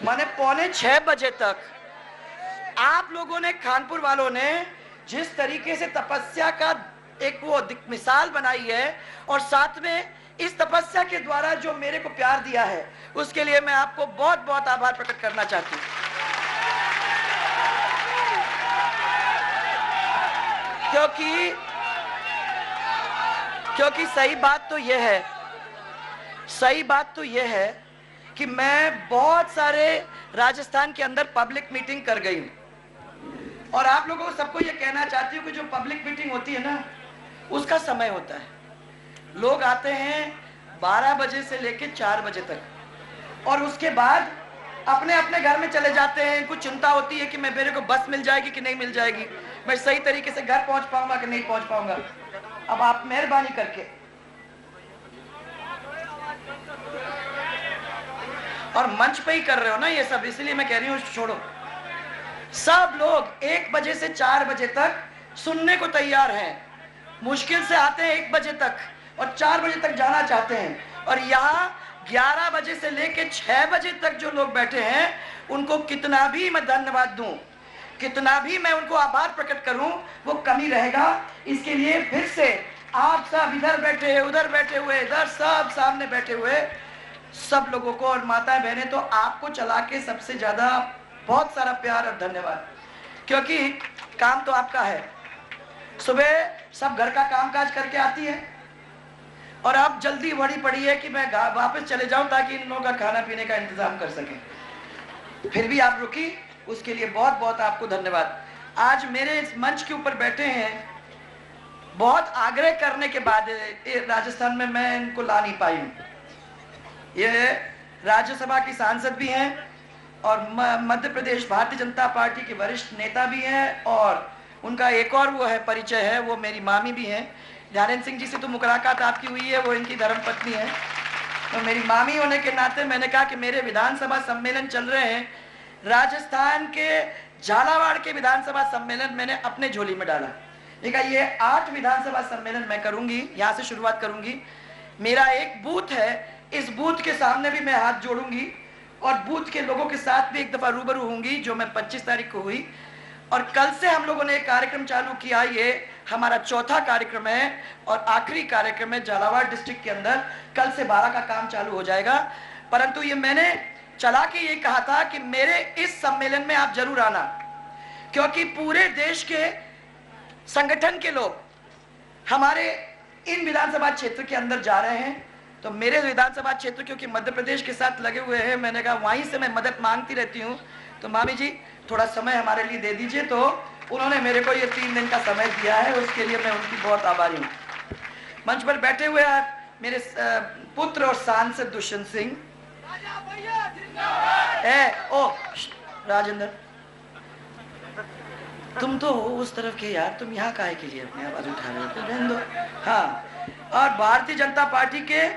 माने 5:45 तक आप लोगों ने, कानपुर वालों ने जिस तरीके से तपस्या का एक वो मिसाल बनाई है, और साथ में इस तपस्या के द्वारा जो मेरे को प्यार दिया है, उसके लिए मैं आपको बहुत बहुत आभार प्रकट करना चाहती हूँ। क्योंकि सही बात तो यह है कि मैं बहुत सारे राजस्थान के अंदर पब्लिक मीटिंग कर गई हूँ, और आप लोगों को सबको ये कहना चाहती हूँ कि जो पब्लिक मीटिंग होती है ना, उसका समय होता है। लोग आते हैं 12 बजे से लेकर 4 बजे तक, और उसके बाद अपने अपने घर में चले जाते हैं। इनको चिंता होती है कि मैं, मेरे को बस मिल जाएगी कि नहीं मिल जाएगी, मैं सही तरीके से घर पहुंच पाऊंगा कि नहीं पहुंच पाऊंगा। अब आप मेहरबानी करके, और मंच पे ही कर रहे हो ना ये सब, इसलिए मैं कह रही हूँ छोड़ो। सब लोग 1 बजे से 4 बजे तक सुनने को तैयार हैं। मुश्किल से आते हैं 1 बजे तक और 4 बजे तक जाना चाहते हैं, और यहाँ 11 बजे से लेकर 6 बजे तक जो लोग बैठे हैं, उनको कितना भी मैं धन्यवाद दूं, कितना भी मैं उनको आभार प्रकट करूं, वो कमी रहेगा। इसके लिए फिर से आप सब इधर बैठे, उधर बैठे हुए, इधर सब सामने बैठे हुए सब लोगों को, और माताएं बहनें, तो आपको चला के सबसे ज्यादा बहुत सारा प्यार और धन्यवाद, क्योंकि काम तो आपका है। सुबह सब घर का कामकाज करके आती है, और आप जल्दी बड़ी पड़ी है कि मैं वापस चले जाऊं ताकि इन लोगों का खाना पीने का इंतजाम कर सकें। फिर भी आप रुकी, उसके लिए बहुत बहुत आपको धन्यवाद। आज मेरे इस मंच के ऊपर बैठे हैं, बहुत आग्रह करने के बाद राजस्थान में मैं इनको ला नहीं पाई हूँ। ये राज्यसभा की सांसद भी हैं, और मध्य प्रदेश भारतीय जनता पार्टी के वरिष्ठ नेता भी हैं, और उनका एक और वो है परिचय है, वो मेरी मामी भी हैं। ध्यानेंद्र सिंह जी से तो मुलाकात आपकी हुई है, वो इनकी धर्मपत्नी है। तो मेरी मामी होने के नाते मैंने कहा कि मेरे विधानसभा सम्मेलन चल रहे हैं, राजस्थान के झालावाड़ के विधानसभा सम्मेलन मैंने अपने झोली में डाला। देखा, ये 8 विधानसभा सम्मेलन मैं करूंगी, यहाँ से शुरुआत करूंगी। मेरा एक बूथ है, इस बूथ के सामने भी मैं हाथ जोड़ूंगी, और बूथ के लोगों के साथ भी एक दफा रूबरू होंगी, जो मैं 25 तारीख को हुई। और कल से हम लोगों ने एक कार्यक्रम चालू किया, ये हमारा चौथा कार्यक्रम है और आखिरी कार्यक्रम है झालावाड़ डिस्ट्रिक्ट के अंदर। कल से 12 का काम चालू हो जाएगा, परंतु ये मैंने चला के ये कहा था कि मेरे इस सम्मेलन में आप जरूर आना, क्योंकि पूरे देश के संगठन के लोग हमारे इन विधानसभा क्षेत्र के अंदर जा रहे हैं। तो मेरे विधानसभा क्षेत्र क्योंकि मध्य प्रदेश के साथ लगे हुए हैं, मैंने कहा वहीं से मैं मदद मांगती रहती हूँ, तो मामी जी थोड़ा समय हमारे लिए दे दीजिए। तो उन्होंने मेरे को ये 3 दिन का समय दिया है, उसके लिए मैं उनकी बहुत आभारी हूँ। मंच पर बैठे हुए मेरे पुत्र और सांसद दुष्यंत सिंह, राजेंद्र, तुम तो हो उस तरफ के यार, तुम यहाँ काहे के लिए अपने आवाज उठा रहे हो, तो रहने दो। हाँ, और भारतीय जनता पार्टी के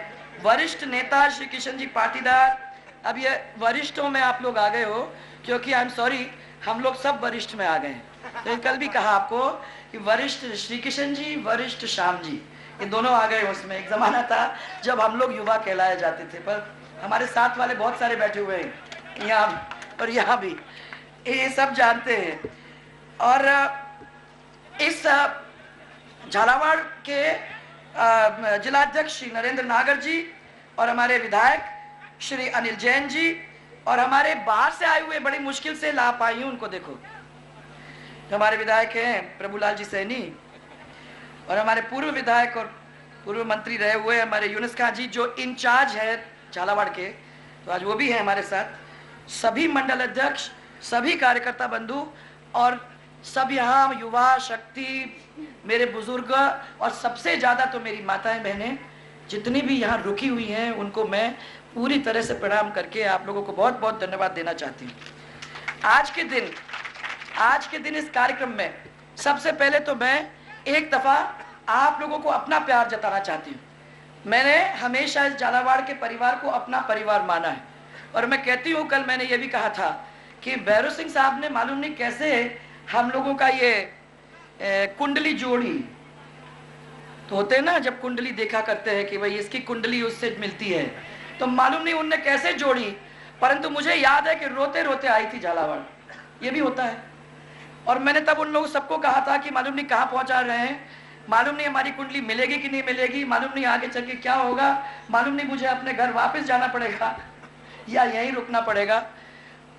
वरिष्ठ नेता श्री किशन जी पाटीदार, अब ये वरिष्ठों में आप लोग आ गए हो, क्योंकि आई एम सॉरी, हम लोग सब वरिष्ठ में आ गए हैं। तो कल भी कहा आपको कि वरिष्ठ श्री किशन जी, वरिष्ठ श्याम जी, ये दोनों आ गए। उसमें एक जमाना था जब हम लोग युवा कहलाए जाते थे, पर हमारे साथ वाले बहुत सारे बैठे हुए हैं यहाँ और यहाँ भी, ये सब जानते हैं। और इस झालावाड़ के जिलाध्यक्ष श्री नरेंद्र नागर जी, और हमारे विधायक श्री अनिल जैन जी, और हमारे बाहर से आए हुए, बड़ी मुश्किल से ला पाई हूं उनको, देखो हमारे विधायक हैं प्रभुलाल जी सैनी, और हमारे पूर्व विधायक और पूर्व मंत्री रहे हुए हमारे यूनुस खान जी, जो इंचार्ज है झालावाड़ के, तो आज वो भी है हमारे साथ। सभी मंडल अध्यक्ष, सभी कार्यकर्ता बंधु, और सब यहाँ युवा शक्ति, मेरे बुजुर्ग, और सबसे ज़्यादा तो मेरी माताएं बहनें जितनी भी यहाँ रुकी हुई हैं, उनको मैं पूरी तरह से प्रणाम करके आप लोगों को बहुत बहुत धन्यवाद देना चाहती हूँ। आज के दिन इस कार्यक्रम में सबसे पहले तो मैं एक दफ़ा आप लोगों को अपना प्यार जताना चाहती हूँ। मैंने हमेशा इस झालावाड़ के परिवार को अपना परिवार माना है, और मैं कहती हूँ, कल मैंने ये भी कहा था कि भैरव सिंह साहब ने मालूम नहीं कैसे हम लोगों का ये कुंडली जोड़ी, तो होते हैं ना जब कुंडली देखा करते हैं कि भाई इसकी कुंडली उससे मिलती है, तो मालूम नहीं उनने कैसे जोड़ी, परंतु मुझे याद है कि रोते रोते आई थी झालावाड़। ये भी होता है। और मैंने तब उन लोगों सबको कहा था कि मालूम नहीं कहाँ पहुंचा रहे हैं, मालूम नहीं हमारी कुंडली मिलेगी कि नहीं मिलेगी, मालूम नहीं आगे चल के क्या होगा, मालूम नहीं मुझे अपने घर वापस जाना पड़ेगा या यहीं रुकना पड़ेगा।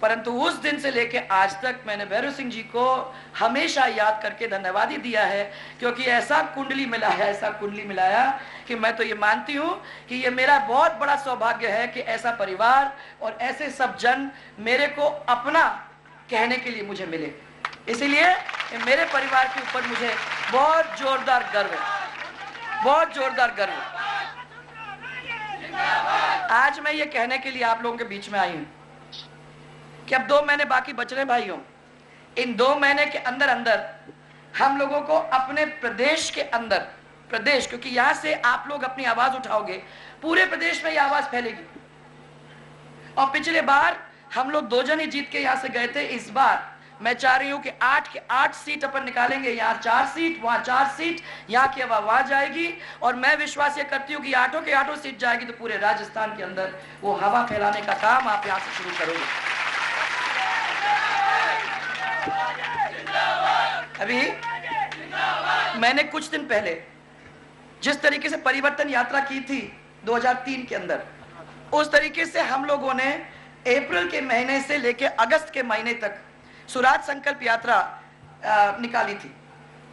परंतु उस दिन से लेके आज तक मैंने भैरव सिंह जी को हमेशा याद करके धन्यवाद ही दिया है, क्योंकि ऐसा कुंडली मिलाया, ऐसा कुंडली मिलाया कि मैं तो ये मानती हूँ कि ये मेरा बहुत बड़ा सौभाग्य है कि ऐसा परिवार और ऐसे सब जन मेरे को अपना कहने के लिए मुझे मिले। इसलिए मेरे परिवार के ऊपर मुझे बहुत जोरदार गर्व है, बहुत जोरदार गर्व है। आज मैं ये कहने के लिए आप लोगों के बीच में आई हूं कि अब 2 महीने बाकी बच रहे भाइयों। इन 2 महीने के अंदर अंदर हम लोगों को अपने प्रदेश के अंदर, प्रदेश, क्योंकि यहां से आप लोग अपनी आवाज उठाओगे, पूरे प्रदेश में ये आवाज फैलेगी। और पिछले बार हम लोग 2 जन ही जीत के यहां से गए थे। इस बार मैं चाह रही हूं कि 8 के 8 सीट अपन निकालेंगे। यहाँ 4 सीट, वहां 4 सीट, यहाँ की हवा वहां जाएगी। और मैं विश्वास ये करती हूँ कि 8 के 8 सीट जाएगी तो पूरे राजस्थान के अंदर वो हवा फैलाने का काम आप यहाँ से शुरू करोगे। अभी मैंने कुछ दिन पहले जिस तरीके से परिवर्तन यात्रा की थी 2003 के अंदर, उस तरीके से हम लोगों ने अप्रैल के महीने से लेकर अगस्त के महीने तक स्वराज संकल्प यात्रा निकाली थी।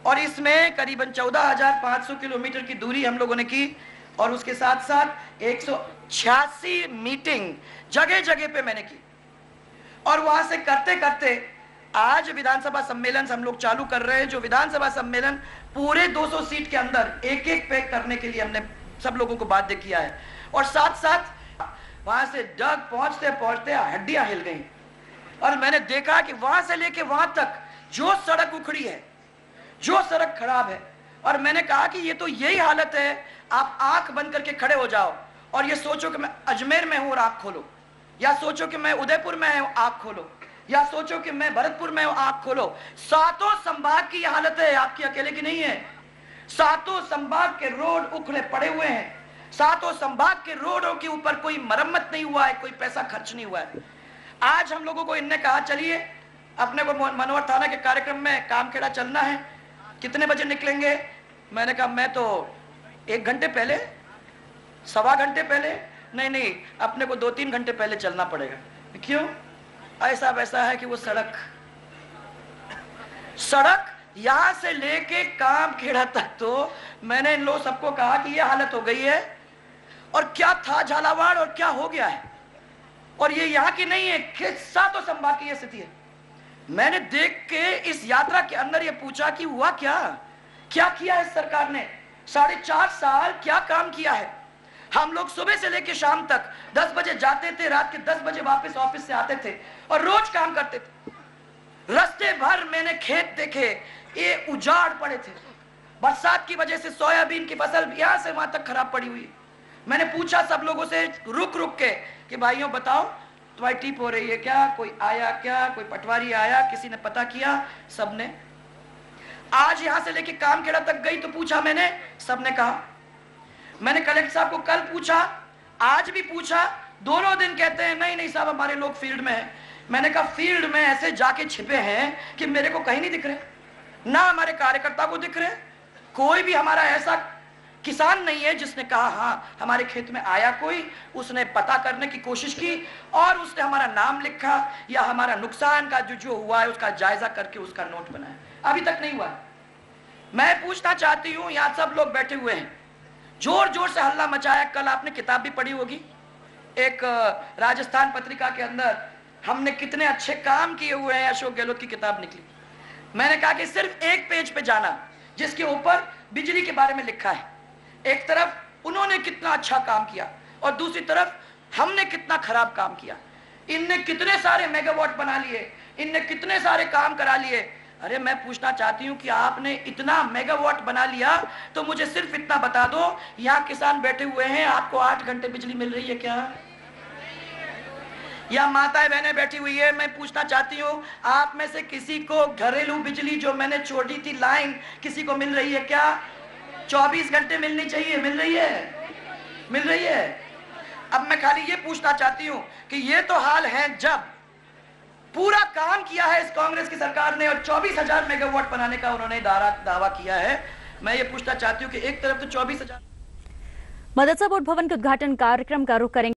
और इसमें करीबन 14,500 किलोमीटर की दूरी हम लोगों ने की। और उसके साथ साथ 186 मीटिंग जगह जगह पे मैंने की। और वहां से करते करते आज विधानसभा सम्मेलन हम लोग चालू कर रहे हैं, जो विधानसभा सम्मेलन पूरे 200 सीट के अंदर एक एक पैक करने के लिए हमने सब लोगों को बाध्य किया है। और साथ साथ वहां से डग पहुंचते पहुंचते हड्डियां हिल गई। और मैंने देखा कि वहां से लेके वहां तक जो सड़क उखड़ी है, जो सड़क खराब है, और मैंने कहा कि ये तो यही हालत है, आप आंख बंद करके खड़े हो जाओ और ये सोचो कि मैं अजमेर में हूं और आंख खोलो, या सोचो कि मैं उदयपुर में हूं आंख खोलो, या सोचो कि मैं भरतपुर में हूं आंख खोलो। 7 संभाग की यह हालत है, आपकी अकेले की नहीं है। 7 संभाग के रोड उखड़े पड़े हुए हैं। 7 संभाग के रोडों के ऊपर कोई मरम्मत नहीं हुआ है, कोई पैसा खर्च नहीं हुआ है। आज हम लोगों को इनने कहा चलिए अपने को मनोहर थाना के कार्यक्रम में कामखेड़ा चलना है, कितने बजे निकलेंगे? मैंने कहा मैं तो 1 घंटे पहले, 1.25 घंटे पहले। नहीं, अपने को 2-3 घंटे पहले चलना पड़ेगा। क्यों? ऐसा वैसा है कि वो सड़क यहां से लेके कामखेड़ा तक, तो मैंने इन लोग सबको कहा कि ये हालत हो गई है। और क्या था झालावाड़ और क्या हो गया है, और ये यहाँ की नहीं है, 7 संभाग की ये स्थिति है। मैंने देख के इस यात्रा के अंदर ये पूछा कि हुआ क्या किया है सरकार ने? 4.5 साल क्या काम किया है? हम लोग सुबह से लेकर शाम तक 10 बजे जाते थे, रात के 10 बजे वापस ऑफिस से आते थे और रोज काम करते थे। रास्ते भर मैंने खेत देखे, ये उजाड़ पड़े थे। बरसात की वजह से सोयाबीन की फसल यहां से वहां तक खराब पड़ी हुई। मैंने पूछा सब लोगों से रुक रुक के कि भाइयों बताओ तुम्हारी टिप हो रही है क्या? कोई आया क्या? कोई पटवारी आया? किसी ने पता किया? सबने। आज यहां से लेके कामखेड़ा तक गई तो पूछा मैंने, सबने कहा। मैंने कलेक्टर साहब को कल पूछा, आज भी पूछा, दोनों दिन कहते हैं नहीं साहब हमारे लोग फील्ड में हैं। मैंने कहा फील्ड में ऐसे जाके छिपे हैं कि मेरे को कहीं नहीं दिख रहे, ना हमारे कार्यकर्ता को दिख रहे। कोई भी हमारा ऐसा किसान नहीं है जिसने कहा हाँ हमारे खेत में आया कोई, उसने पता करने की कोशिश की और उसने हमारा नाम लिखा या हमारा नुकसान का जो हुआ है उसका जायजा करके उसका नोट बनाया। अभी तक नहीं हुआ। मैं पूछना चाहती हूं, यहां सब लोग बैठे हुए हैं, जोर जोर से हल्ला मचाया। कल आपने किताब भी पढ़ी होगी, एक राजस्थान पत्रिका के अंदर हमने कितने अच्छे काम किए हुए हैं, अशोक गहलोत की किताब निकली। मैंने कहा कि सिर्फ एक पेज पे जाना जिसके ऊपर बिजली के बारे में लिखा है। एक तरफ उन्होंने कितना अच्छा काम किया और दूसरी तरफ हमने कितना खराब काम किया। इनने कितने सारे मेगावाट बना लिए, इनने कितने सारे काम करा लिए। अरे मैं पूछना चाहती हूं कि आपने इतना मेगावाट बना लिया तो मुझे सिर्फ इतना बता दो, यहाँ किसान बैठे हुए हैं, आपको 8 घंटे बिजली मिल रही है क्या? या माताएं बहनें बैठी हुई है, मैं पूछना चाहती हूँ आप में से किसी को घरेलू बिजली जो मैंने छोड़ी थी लाइन, किसी को मिल रही है क्या? 24 घंटे मिलनी चाहिए, मिल रही है? मिल रही है? अब मैं खाली ये पूछना चाहती हूं कि ये तो हाल है जब पूरा काम किया है इस कांग्रेस की सरकार ने और 24,000 मेगावाट बनाने का उन्होंने दावा किया है। मैं ये पूछना चाहती हूं कि एक तरफ तो 24,000 मदरसा बोर्ड भवन के उद्घाटन कार्यक्रम का रुख करेंगे।